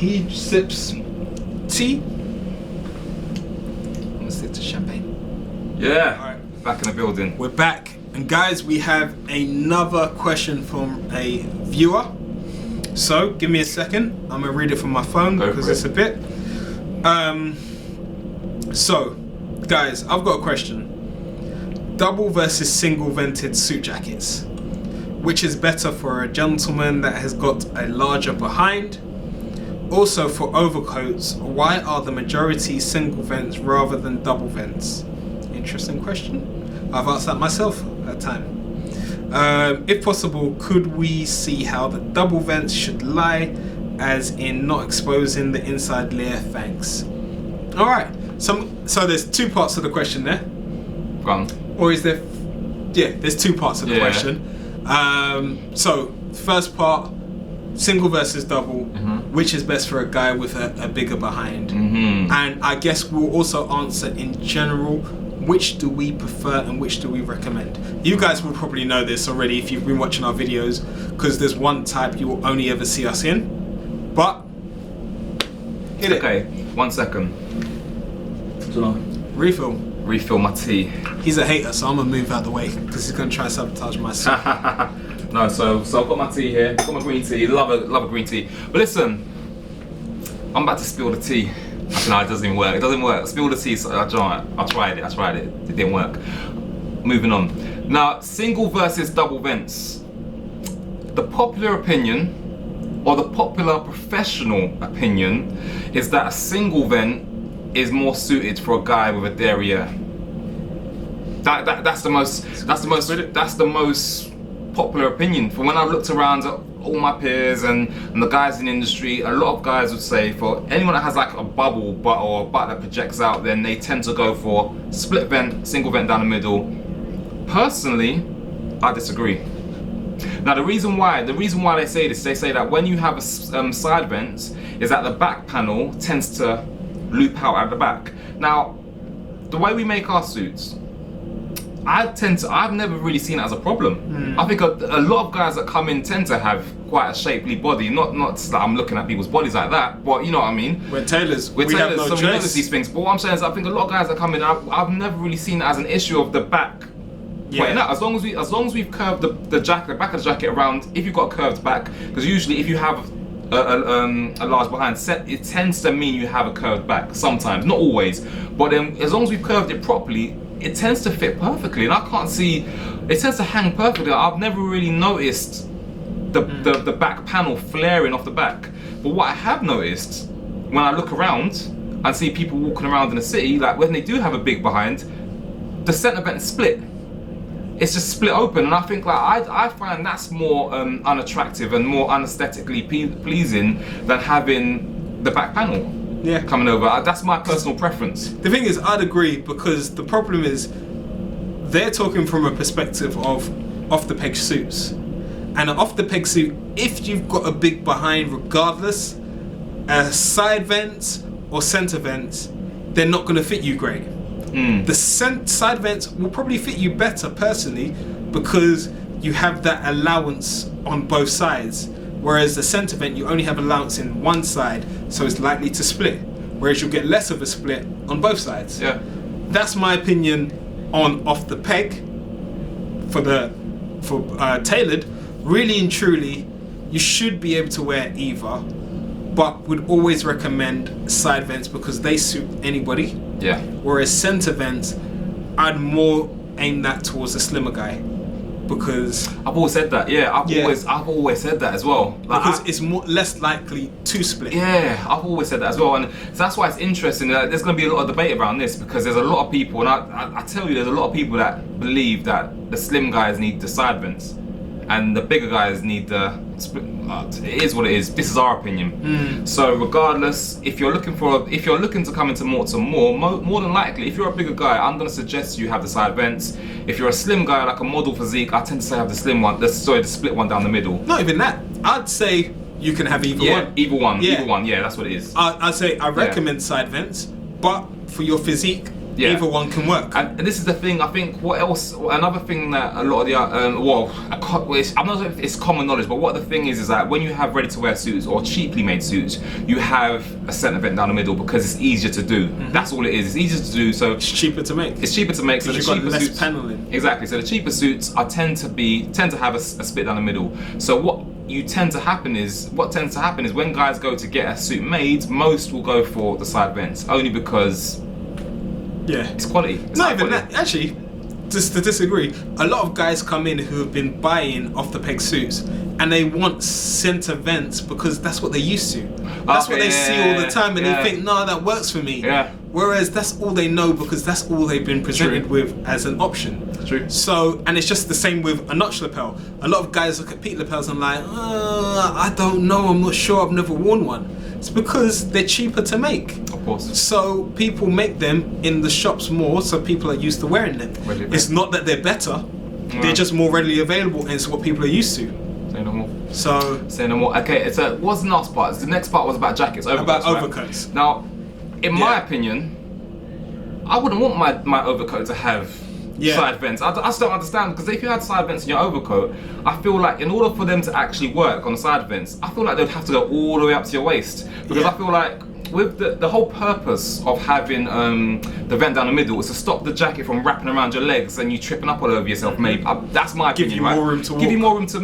he sips tea. I'm gonna sip to champagne. Yeah. All right. Back in the building. We're back, and guys, we have another question from a viewer. So give me a second. I'm gonna read it from my phone because it's a bit. So, guys, I've got a question. Double versus single vented suit jackets. Which is better for a gentleman that has got a larger behind? Also for overcoats, why are the majority single vents rather than double vents? Interesting question. I've asked that myself at a time. If possible, could we see how the double vents should lie, as in not exposing the inside layer? Thanks. Alright, so there's two parts of the question there. Gone. Or is there... Yeah, there's two parts of the question. So, first part, single versus double, which is best for a guy with a bigger behind? And I guess we'll also answer in general, which do we prefer and which do we recommend? You guys will probably know this already if you've been watching our videos, because there's one type you will only ever see us in. But, hit it. Okay, 1 second. Refill my tea. He's a hater, so I'm gonna move out the way because he's gonna try and sabotage my soup. No, so I've got my tea here. Got my green tea. Love a green tea. But listen, I'm about to spill the tea. No, it doesn't even work. It doesn't work. Spill the tea. So I tried it. It didn't work. Moving on. Now, single versus double vents. The popular opinion, or the popular professional opinion, is that a single vent is more suited for a guy with a derriere. That's the most popular opinion. From when I've looked around at all my peers and the guys in the industry, a lot of guys would say for anyone that has like a bubble butt or a butt that projects out, then they tend to go for split vent, single vent down the middle. Personally, I disagree. Now the reason why they say this, they say that when you have a side vent, is that the back panel tends to loop out at the back. Now, the way we make our suits, I've never really seen it as a problem. I think a lot of guys that come in tend to have quite a shapely body. Not that I'm looking at people's bodies like that, but you know what I mean. We're tailors. We have no choice. We notice these things. But what I'm saying is, I think a lot of guys that come in, I've never really seen it as an issue of the back. Yeah. As long as we've curved the jacket, the back of the jacket around. If you've got a curved back, because usually if you have a large behind set, it tends to mean you have a curved back sometimes, not always, but then as long as we've curved it properly, it tends to fit perfectly, and I can't see, it tends to hang perfectly. I've never really noticed the back panel flaring off the back. But what I have noticed when I look around and see people walking around in the city, like when they do have a big behind, the centre vent is split. It's just split open, and I think like I find that's more unattractive and more unaesthetically pleasing than having the back panel coming over. That's my personal preference. The thing is, I'd agree, because the problem is they're talking from a perspective of off the peg suits, and an off the peg suit, if you've got a big behind, regardless, side vents or centre vents, they're not going to fit you great. The side vents will probably fit you better personally, because you have that allowance on both sides, whereas the centre vent you only have allowance in one side, so it's likely to split, whereas you'll get less of a split on both sides. That's my opinion on off the peg. For tailored, really and truly, you should be able to wear either, but would always recommend side vents because they suit anybody. Whereas centre vents, I'd more aim that towards a slimmer guy, because I've always said that. I've always said that as well. Like, because it's less likely to split. I've always said that as well, and so that's why it's interesting. There's going to be a lot of debate around this, because there's a lot of people, and I tell you, there's a lot of people that believe that the slim guys need the side vents, and the bigger guys need the split. It is what it is. This is our opinion. So regardless, if you're looking to come into Morts more than likely, if you're a bigger guy, I'm going to suggest you have the side vents. If you're a slim guy, like a model physique, I tend to say have the slim one. The split one down the middle. Not even that. I'd say you can have either one. Either one. Yeah, that's what it is. I'd say I recommend side vents, but for your physique, Yeah. Either one can work. And this is the thing. I think what else? Another thing that a lot of the I'm not sure if it's common knowledge, but what the thing is that when you have ready-to-wear suits or cheaply made suits, you have a centre vent down the middle because it's easier to do. That's all it is. It's easier to do. So It's cheaper to make. it's cheaper to make. So the You've got cheaper less suits. paneling. Exactly. So the cheaper suits tend to have a split down the middle. So what tends to happen is when guys go to get a suit made, most will go for the side vents only because Yeah. it's quality. It's Not high even quality. that. Actually, just to disagree, a lot of guys come in who have been buying off the peg suits and they want center vents because that's what they're used to. That's what they see all the time, and they think, no, that works for me. Yeah. Whereas that's all they know because that's all they've been presented with as an option. True. So, and it's just the same with a notch lapel. A lot of guys look at peak lapels and like, I don't know, I'm not sure, I've never worn one. It's because they're cheaper to make. Of course. So people make them in the shops more, so people are used to wearing them. It's not that they're better, they're just more readily available, and it's what people are used to. Say no more. So Say no more. Okay, what's the last part? The next part was about jackets, overcoats. about right? overcoats. Now, in my opinion, I wouldn't want my overcoat to have side vents. I just don't understand, because if you had side vents in your overcoat, I feel like in order for them to actually work on the side vents, I feel like they'd have to go all the way up to your waist, because I feel like with the whole purpose of having the vent down the middle is to stop the jacket from wrapping around your legs and you tripping up all over yourself. Maybe that's my opinion. Give you more room to walk. Give you more room to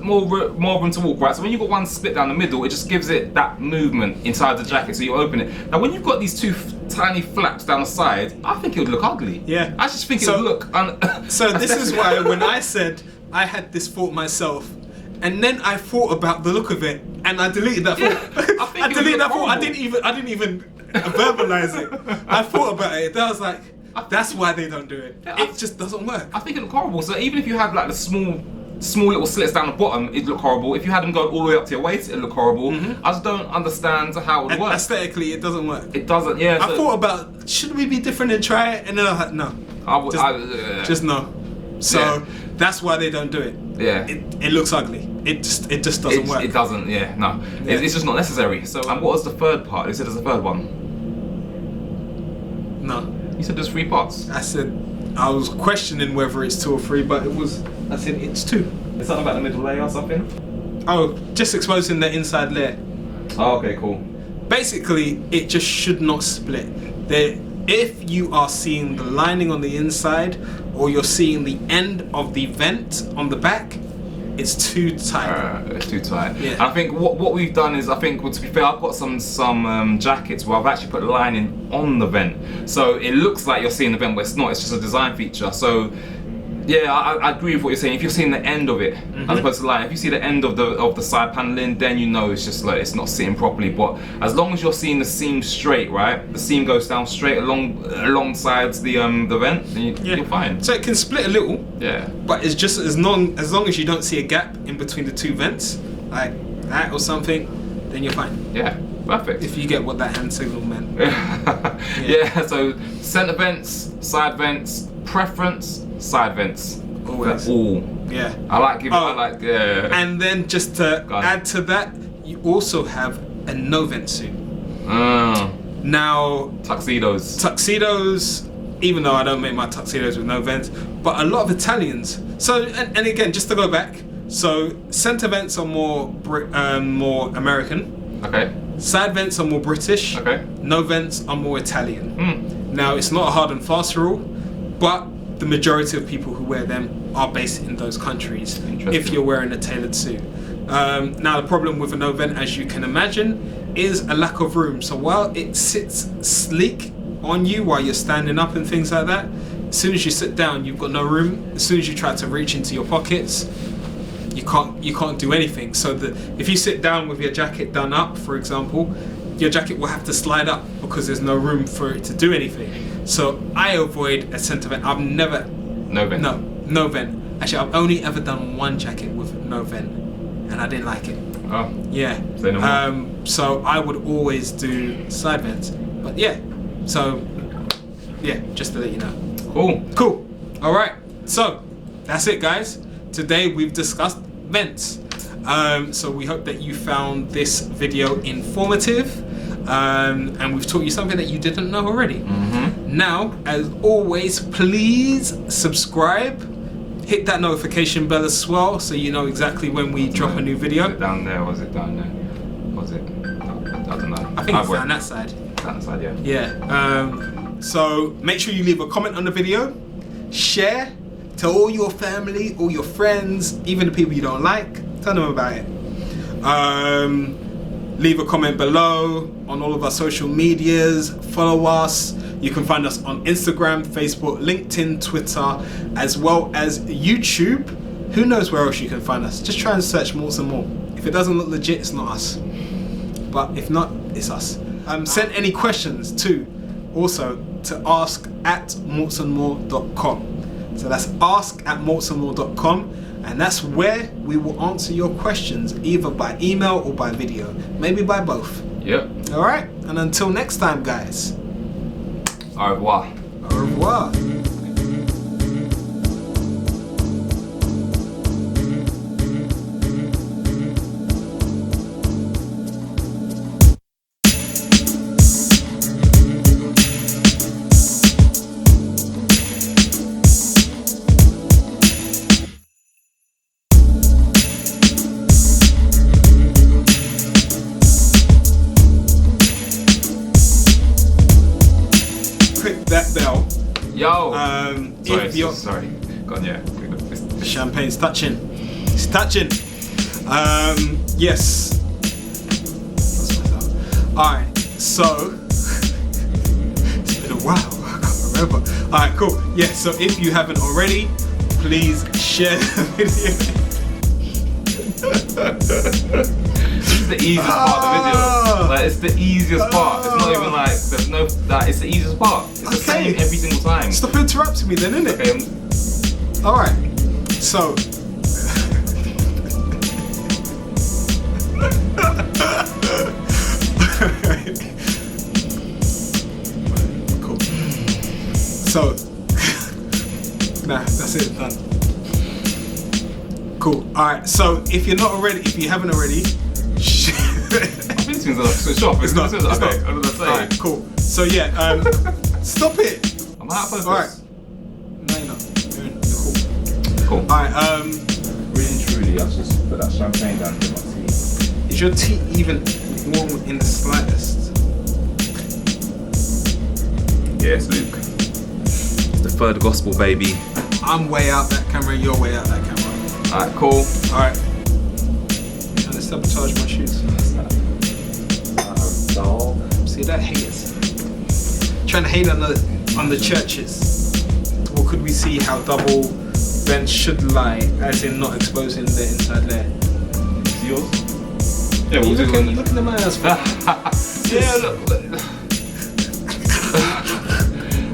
more room to walk, right? So when you've got one split down the middle, it just gives it that movement inside the jacket, so you open it. Now when you've got these two tiny flaps down the side, I think it would look ugly. Yeah. I just think it would look So this is why when I said I had this thought myself, and then I thought about the look of it, and I deleted that thought. I deleted that thought. I didn't even verbalize it. I thought about it. I was like, that's why they don't do it. It just doesn't work. I think it look horrible. So even if you have like the small little slits down the bottom, it'd look horrible. If you had them go all the way up to your waist, it'd look horrible. I just don't understand how it would work. Aesthetically, it doesn't work. It doesn't, yeah. I thought about, should we be different and try it? And then I was like, no. Just no. So that's why they don't do it. Yeah. It looks ugly. It just doesn't work. It doesn't, yeah, no. Yeah. It's just not necessary. So, and what was the third part? You said there's a third one. No. You said there's 3 parts. I was questioning whether it's 2 or 3, but I said it's 2. It's something about the middle layer or something? Oh, just exposing the inside layer. Oh, okay, cool. Basically, it just should not split. If you are seeing the lining on the inside, or you're seeing the end of the vent on the back, it's too tight. It's too tight. Yeah. And I think what we've done is, I think, well, to be fair, I've got some jackets where I've actually put lining on the vent, so it looks like you're seeing the vent, but it's not. It's just a design feature. So yeah, I agree with what you're saying. If you're seeing the end of it, as opposed to the line, if you see the end of the side paneling, then you know it's just like it's not sitting properly. But as long as you're seeing the seam straight, right? The seam goes down straight alongside the vent, then you're fine. So it can split a little. Yeah. But it's just as long as you don't see a gap in between the 2 vents, like that or something, then you're fine. Yeah. Perfect. If you get what that hand signal meant. Yeah. So center vents, side vents, preference, side vents. Always. All. Yeah. I like giving. I like. And then just to add to that, you also have a no vent suit. Now tuxedos. Even though I don't make my tuxedos with no vents, but a lot of Italians. So and again, just to go back, so center vents are more American. Okay. Side vents are more British. Okay. No vents are more Italian. Now it's not a hard and fast rule, but the majority of people who wear them are based in those countries. If you're wearing a tailored suit. Now the problem with a no vent, as you can imagine, is a lack of room. So while it sits sleek on you while you're standing up and things like that, as soon as you sit down, you've got no room. As soon as you try to reach into your pockets, you can't do anything. So if you sit down with your jacket done up, for example, your jacket will have to slide up because there's no room for it to do anything. So I avoid a center vent. I've never... No vent? No vent. Actually, I've only ever done one jacket with no vent, and I didn't like it. Oh. Yeah. Say no more. So I would always do side vents. But yeah. So, yeah, just to let you know. Cool. All right. So, that's it, guys. Today we've discussed vents. So we hope that you found this video informative. and we've taught you something that you didn't know already. Now, as always, please subscribe, hit that notification bell as well, so you know exactly when we drop a new video. Was it down there, or was it down there? Was it? I don't know. I think it's down that side. Down that side, yeah. Yeah. So make sure you leave a comment on the video, share, tell all your family, all your friends, even the people you don't like, tell them about it. Leave a comment below on all of our social medias, follow us. You can find us on Instagram, Facebook, LinkedIn, Twitter, as well as YouTube. Who knows where else you can find us? Just try and search Morts More. If it doesn't look legit, it's not us. But if not, it's us. Send any questions to ask@mortsandmore.com. So that's ask@mortsandmore.com, and that's where we will answer your questions, either by email or by video, maybe by both. Yep. All right, and until next time, guys. Au revoir. Au revoir. That bell. Yo. Sorry. Go on, yeah. The champagne's touching. It's touching. Yes. Alright, so it's been a while. I can't remember. Alright, cool. Yeah, so if you haven't already, please share the video. This is the easiest part of the video. Like, it's the easiest part. It's not even like there's no that. It's the easiest part. It's the same every single time. Stop interrupting me, then, innit? Okay. All right. So. Cool. So. Nah, that's it. Done. Cool. All right. So if you haven't already. I think it's gonna switch off. It's not. Okay, I'm gonna say. Alright, cool. So yeah, stop it. I'm out of focus. Alright. No, you're not. You're cool. Cool. Alright, Really and truly, I just put that champagne down in my tea. is your tea even warm in the slightest? Yes, Luke. It's the third gospel, baby. I'm way out that camera, you're way out that camera. Alright, cool. Alright. Trying to sabotage my shoes. Dog. See that haters. Trying to hate on the churches. Or could we see how double vents should lie, as in not exposing the inside layer? Is yours? Yeah, You look in my ass for yeah, look.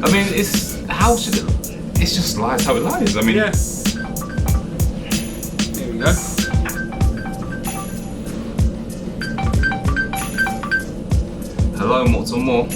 I mean, how should it? It's just lies how it lies. I mean, yeah. There we go. Hello, Morts More.